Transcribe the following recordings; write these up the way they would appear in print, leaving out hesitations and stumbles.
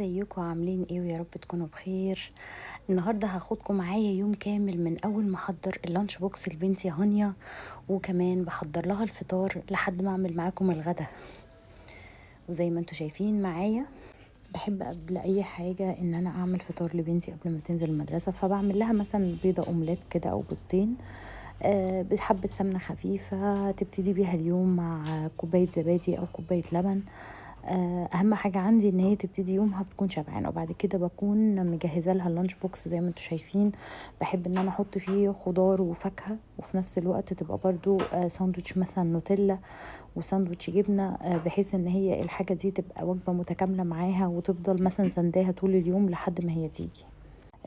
ازيكم عاملين ايه ويا رب تكونوا بخير. النهارده هاخدكم معايا يوم كامل من اول ما احضر اللانش بوكس لبنتي هانيا، وكمان بحضر لها الفطار لحد ما اعمل معاكم الغدا. وزي ما انتم شايفين معايا بحب قبل اي حاجه ان انا اعمل فطار لبنتي قبل ما تنزل المدرسه، فبعمل لها مثلا بيضه اومليت كده او بيضتين بحبه سمنه خفيفه تبتدي بيها اليوم مع كوبايه زبادي او كوبايه لبن. اهم حاجه عندي ان هي تبتدي يومها بتكون شبعانه، وبعد كده بكون مجهزه لها اللانش بوكس زي ما انتم شايفين. بحب ان انا احط فيه خضار وفاكهه، وفي نفس الوقت تبقى برضو ساندوتش مثلا نوتيلا وساندوتش جبنه، بحيث ان هي الحاجه دي تبقى وجبه متكامله معاها وتفضل مثلا سنداها طول اليوم لحد ما هي تيجي.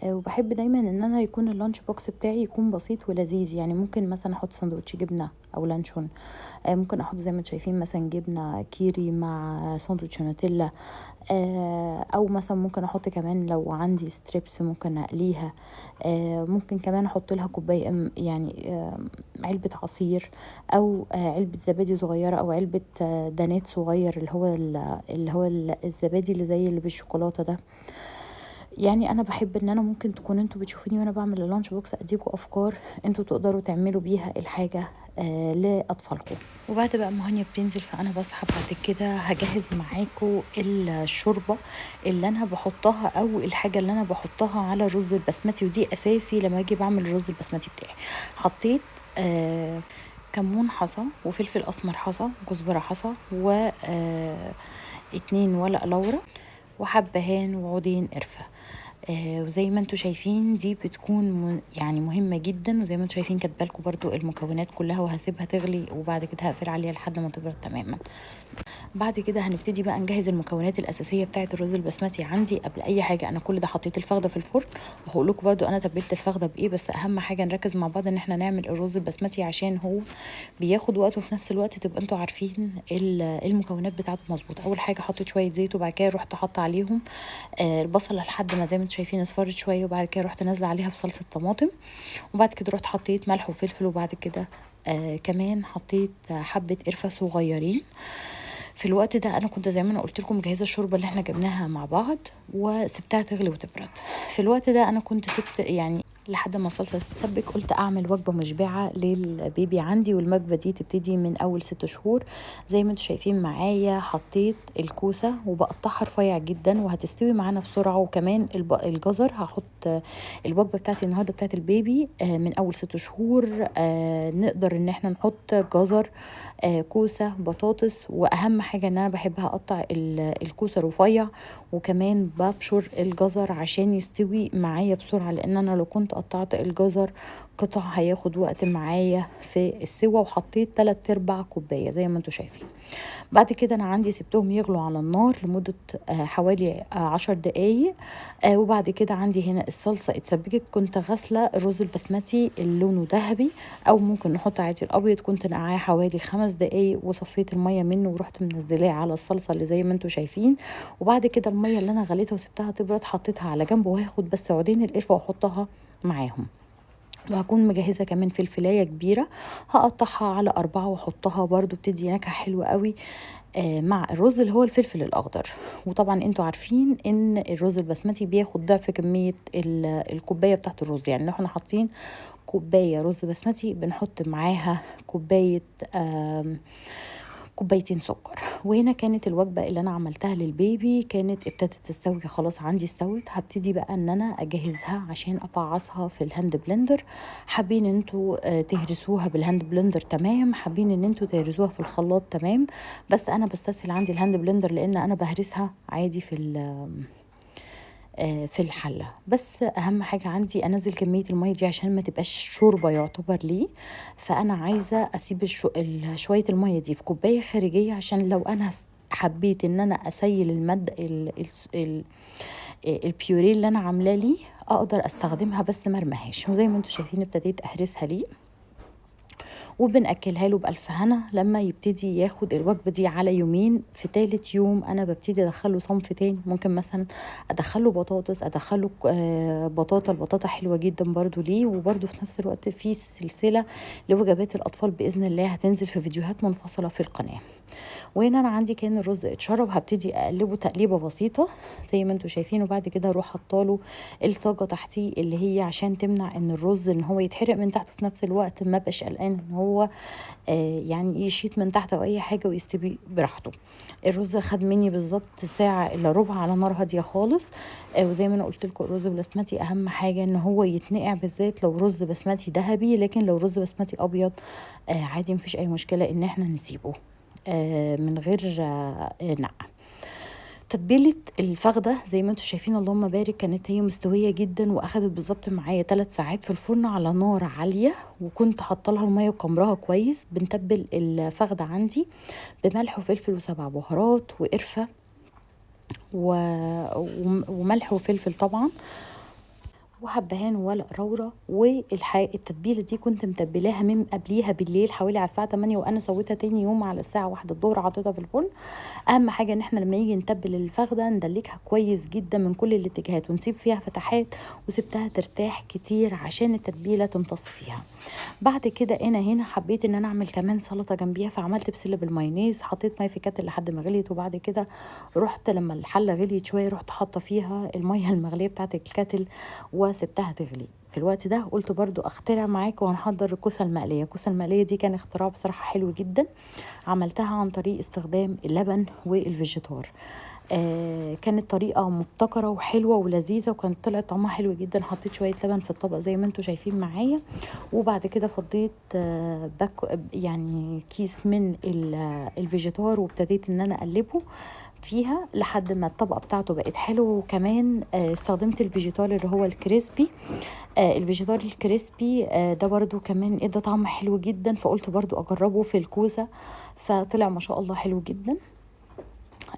وبحب دايما ان انا يكون اللانش بوكس بتاعي يكون بسيط ولذيذ، يعني ممكن مثلا احط سندوتش جبنه او لانشون، ممكن احط زي ما انتم شايفين مثلا جبنه كيري مع ساندوتش نوتيلا، او مثلا ممكن احط كمان لو عندي ستريبس ممكن اقليها. ممكن كمان احط لها كوبايه يعني علبه عصير، او علبه زبادي صغيره، او علبه دانات صغير اللي هو الزبادي اللي زي اللي بالشوكولاته ده. يعني انا بحب ان انا ممكن تكون انتوا بتشوفوني وانا بعمل اللانش بوكس اديكوا افكار انتوا تقدروا تعملوا بيها الحاجه لاطفالكم. وبعد بقى ما هانيا بتنزل فانا بصحى بعد كده هجهز معاكم الشوربه اللي انا بحطها او الحاجه اللي انا بحطها على الرز البسمتي، ودي اساسي لما اجي بعمل الرز البسمتي بتاعي. حطيت كمون حصى وفلفل اسمر حصى وكزبره حصى و 2 ورق لورا وحبهان وعودين قرفة. وزي ما انتوا شايفين دي بتكون يعني مهمة جدا، وزي ما انتوا شايفين كاتبالكوا برضو المكونات كلها، وهسيبها تغلي وبعد كده هقفل عليها لحد ما تبرد تماما. بعد كده هنبتدي بقى نجهز المكونات الاساسيه بتاعه الرز البسمتي. عندي قبل اي حاجه انا كل ده حطيت الفخده في الفرن، وهقول لكم برده انا تبلت الفخده بايه، بس اهم حاجه نركز مع بعض ان احنا نعمل الرز البسمتي عشان هو بياخد وقت، وفي نفس الوقت تبقى انتوا عارفين المكونات بتاعته مظبوطه. اول حاجه حطيت شويه زيت، وبعد كده رحت حاطه عليهم البصله لحد ما زي ما انتوا شايفين اصفرت شويه، وبعد كده رحت نازله عليها بصلصه طماطم، وبعد كده رحت حطيت ملح وفلفل، وبعد كده كمان حطيت حبه قرفه صغيرين. في الوقت ده انا كنت زي ما انا قلت لكم مجهزه الشوربه اللي احنا جبناها مع بعض وسبتها تغلي وتبرد. في الوقت ده انا كنت سبت يعني لحد ما الصلصه تتسبك، قلت اعمل وجبه مشبعه للبيبي عندي، والوجبه دي تبتدي من اول 6 شهور. زي ما انتم شايفين معايا حطيت الكوسه وبقطعها رفيع جدا وهتستوي معانا بسرعه، وكمان الجزر هحط. الوجبه بتاعتي النهارده بتاعت البيبي من اول 6 شهور، نقدر ان احنا نحط جزر، كوسه، بطاطس، واهم حاجه ان انا بحبها اقطع الكوسه رفيع، وكمان ببشر الجزر عشان يستوي معايا بسرعه، لان انا لو كنت قطعت الجزر قطع هياخد وقت معايا في السوا. وحطيت 3/4 كوبايه زي ما انتم شايفين. بعد كده انا عندي سبتهم يغلوا على النار لمدة حوالي 10 دقايق. وبعد كده عندي هنا الصلصة اتسبكت، كنت غاسلة الرز البسمتي اللي لونه ذهبي، او ممكن نحط عادي الابيض، كنت نقعاه حوالي 5 دقايق وصفيت المية منه ورحت منزلاه على الصلصة اللي زي ما انتم شايفين. وبعد كده المية اللي انا غليتها وسبتها تبرد حطيتها على جنب، وهاخد بس عودين القرفة واحطها معاهم. وهكون مجهزة كمان فلفلاية كبيرة هقطعها على 4 واحطها برضو بتدي نكهة حلوة قوي مع الرز اللي هو الفلفل الاخضر. وطبعا انتوا عارفين ان الرز البسمتي بياخد ضعف كمية الكوباية بتاعت الرز، يعني لو احنا حاطين كوباية رز بسمتي بنحط معاها كوبايتين سكر. وهنا كانت الوجبة اللي انا عملتها للبيبي كانت ابتدت تستوي خلاص، عندي استوت. هبتدي بقى ان انا اجهزها عشان افعصها في الهاند بلندر. حابين ان انتوا تهرسوها بالهاند بلندر تمام، حابين ان انتوا تهرسوها في الخلاط تمام، بس انا بستسهل عندي الهاند بلندر لان انا بهرسها عادي في الحلة. بس اهم حاجة عندي انزل كمية المية دي عشان ما تبقاش شوربة يعتبر لي، فانا عايزة اسيب شوية المية دي في كوباية خارجية، عشان لو انا حبيت ان انا اسيل البيوريه اللي انا عاملاه ليه اقدر استخدمها بس مرمهاش. وزي ما انتم شايفين ابتديت اهرسها ليه، وبنأكلها له بألف هنا لما يبتدي ياخد الوجبة دي على يومين. في 3 يوم أنا ببتدي أدخله صنف تاني، ممكن مثلا أدخله بطاطس، أدخله البطاطا حلوة جدا برضو ليه. وبرضو في نفس الوقت في سلسلة لوجبات الأطفال بإذن الله هتنزل في فيديوهات منفصلة في القناة. وهنا انا عندي كان الرز اتشرب، هبتدي اقلبه تقليبه بسيطه زي ما انتم شايفين، وبعد كده اروح حاطاله الصاجه تحتيه اللي هي عشان تمنع ان الرز ان هو يتحرق من تحت، في نفس الوقت ما بقاش قلقان ان هو يعني يشيط من تحت او اي حاجه ويستوي براحته. الرز خد مني بالظبط ساعه الا ربع على نار هاديه خالص. وزي ما انا قلت لكم الرز البسمتي اهم حاجه ان هو يتنقع، بالذات لو رز بسمتي ذهبي، لكن لو رز بسمتي ابيض عادي مفيش اي مشكله ان احنا نسيبه من غير نقع. تتبيله الفخده زي ما انتم شايفين اللهم بارك كانت هي مستويه جدا، واخدت بالظبط معايا 3 ساعات في الفرن على نار عاليه، وكنت حاطه لها الميه وكمرها كويس. بنتبل الفخده عندي بملح وفلفل وسبع بهارات وقرفه وملح وفلفل طبعا وحبهان وورق لورا. والتتبيله دي كنت متبلاها من قبليها بالليل حوالي على الساعه 8، وانا سويتها تاني يوم على الساعه 1 الظهر حطيتها في الفرن. اهم حاجه ان احنا لما نيجي نتبل الفخده ندلكها كويس جدا من كل الاتجاهات ونسيب فيها فتحات، وسبتها ترتاح كتير عشان التتبيله تمتص فيها. بعد كده انا هنا حبيت ان انا اعمل كمان سلطه جنبيها، فعملت بسله بالمايونيز، حطيت ميه في كاتل لحد ما غليت، وبعد كده رحت لما الحله غليت شويه رحت حاطه فيها الميه المغليه بتاعه الكاتل وسبتها تغلي. في الوقت ده قلت برضو اخترع معاكم وهنحضر الكوسه المقليه. الكوسه المقليه دي كان اختراع بصراحه حلو جدا، عملتها عن طريق استخدام اللبن والفيجيتار. كانت طريقه مبتكره وحلوه ولذيذه، وكانت طلعت طعمها حلو جدا. حطيت شويه لبن في الطبق زي ما انتم شايفين معايا، وبعد كده فضيت يعني كيس من الفيجيتار، وابتديت ان انا اقلبه فيها لحد ما الطبقه بتاعته بقت حلوه. وكمان استخدمت الفيجيتار اللي هو الكريسبي. الفيجيتار الكريسبي ده برضو كمان ادى طعم حلو جدا، فقلت برضو اجربه في الكوسه، فطلع ما شاء الله حلو جدا.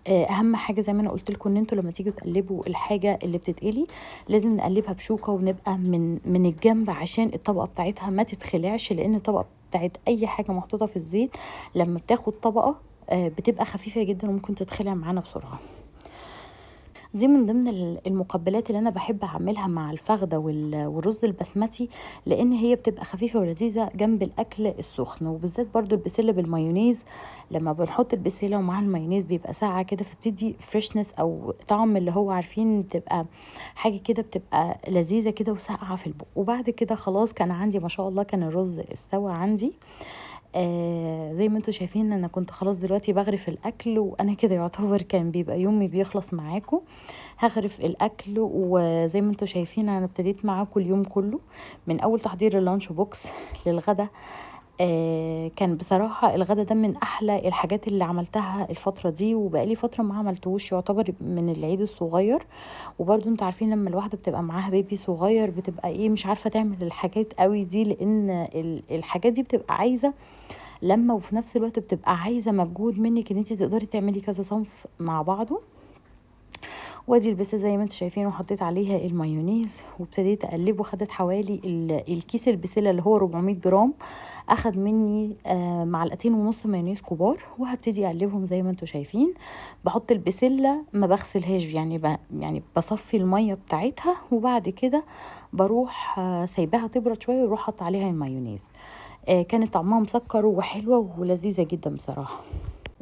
اهم حاجه زي ما انا قلت لكم ان انتوا لما تيجوا تقلبوا الحاجه اللي بتتقلي لازم نقلبها بشوكه ونبقى من الجنب عشان الطبقه بتاعتها ما تتخلعش، لان الطبقه بتاعت اي حاجه محطوطه في الزيت لما بتاخد طبقه بتبقى خفيفه جدا وممكن تتخلع معانا بسرعه. دي من ضمن المقبلات اللي انا بحب اعملها مع الفخده والرز البسمتي، لان هي بتبقى خفيفه ولذيذه جنب الاكل السخن. وبالذات برضو البسله بالمايونيز، لما بنحط البسله ومع المايونيز بيبقى ساقعه كده، فبتدي فريشنس او طعم اللي هو عارفين، بتبقى حاجه كده بتبقى لذيذه كده وساقعه في البق. وبعد كده خلاص كان عندي ما شاء الله كان الرز استوى عندي. زي ما انتوا شايفين انا كنت خلاص دلوقتي بغرف الاكل، وانا كده يعتبر كان بيبقى يومي بيخلص معاكم. هغرف الاكل، وزي ما انتوا شايفين انا ابتديت معاكم اليوم كله من اول تحضير اللانش بوكس للغدا. كان بصراحة الغدا ده من أحلى الحاجات اللي عملتها الفترة دي، وبقالي فترة ما عملتوش، يعتبر من العيد الصغير. وبرضو انتوا عارفين لما الواحدة بتبقى معاها بيبي صغير بتبقى ايه مش عارفة تعمل الحاجات قوي دي، لأن الحاجات دي بتبقى عايزة لما، وفي نفس الوقت بتبقى عايزة مجهود منك ان انت تقدري تعملي كذا صنف مع بعضه. وادي البسله زي ما انتم شايفين، وحطيت عليها المايونيز وابتديت اقلبه. خدت حوالي الكيس البسله اللي هو 400 جرام اخد مني 2.5 معلقة مايونيز كبار، وهبتدي اقلبهم زي ما انتم شايفين. بحط البسله ما بغسلهاش، يعني بصفي الميه بتاعتها، وبعد كده بروح سايباها تبرد شويه واروح احط عليها المايونيز. كانت طعمها مسكر وحلوه ولذيذه جدا بصراحه.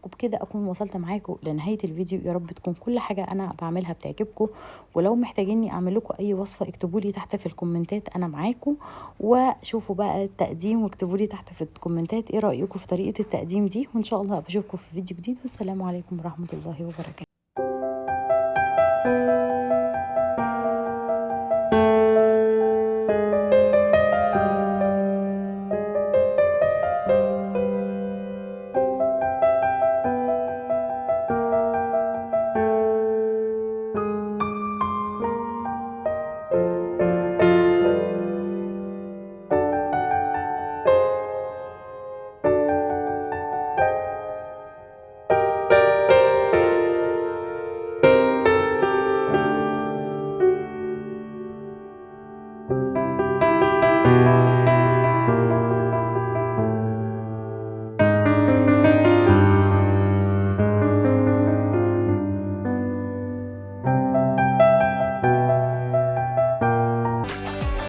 وبكده اكون وصلت معاكم لنهايه الفيديو. يا رب تكون كل حاجه انا بعملها بتعجبكم، ولو محتاجيني اعمل لكم اي وصفه اكتبوا لي تحت في الكومنتات، انا معاكم. وشوفوا بقى التقديم واكتبوا لي تحت في الكومنتات ايه رايكم في طريقه التقديم دي، وان شاء الله اشوفكم في فيديو جديد. والسلام عليكم ورحمه الله وبركاته.